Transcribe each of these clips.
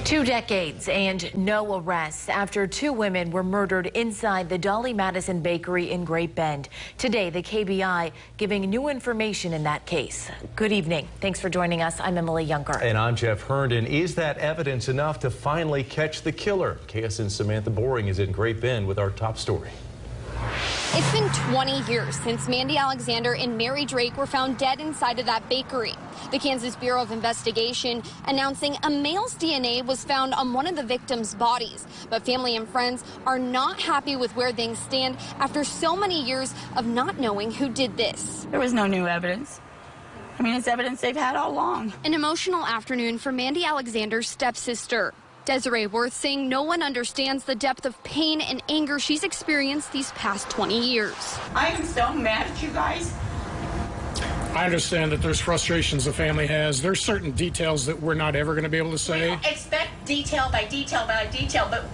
2 decades and no arrests after 2 women were murdered inside the Dolly Madison bakery in Great Bend. Today, the KBI giving new information in that case. Good evening. Thanks for joining us. I'm Emily Younger. And I'm Jeff Herndon. Is that evidence enough to finally catch the killer? KSN's Samantha Boring is in Great Bend with our top story. It's been 20 years since Mandy Alexander and Mary Drake were found dead inside of that bakery. The Kansas Bureau of Investigation announcing a male's DNA was found on one of the victims' bodies. But family and friends are not happy with where things stand after so many years of not knowing who did this. There was no new evidence. I mean, it's evidence they've had all along. An emotional afternoon for Mandy Alexander's stepsister. Desiree Worth saying no one understands the depth of pain and anger she's experienced these past 20 years. I am so mad at you guys. I understand that there's frustrations the family has. There's certain details that we're not ever going to be able to say. We don't expect detail by detail by detail, but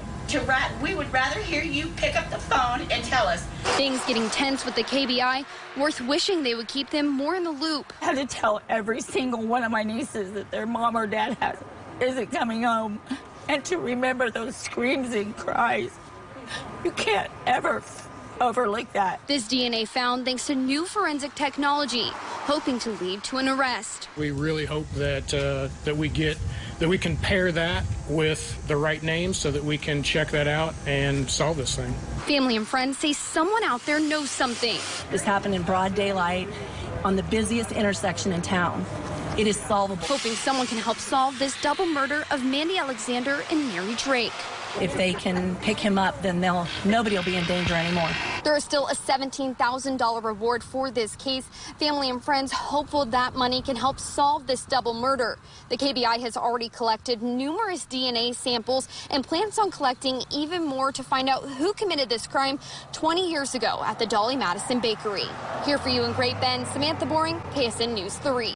we would rather hear you pick up the phone and tell us. Things getting tense with the KBI. Worth wishing they would keep them more in the loop. I had to tell every single one of my nieces that their mom or dad isn't coming home. And to remember those screams and cries. You can't ever overlook that. This DNA found thanks to new forensic technology, hoping to lead to an arrest. We really hope that we can pair that with the right names so that we can check that out and solve this thing. Family and friends say someone out there knows something. This happened in broad daylight on the busiest intersection in town. It is solvable. Hoping someone can help solve this double murder of Mandy Alexander and Mary Drake. If they can pick him up, then nobody will be in danger anymore. There is still a $17,000 reward for this case. Family and friends hopeful that money can help solve this double murder. The KBI has already collected numerous DNA samples and plans on collecting even more to find out who committed this crime 20 years ago at the Dolly Madison bakery. Here for you in Great Bend, Samantha Boring, KSN News 3.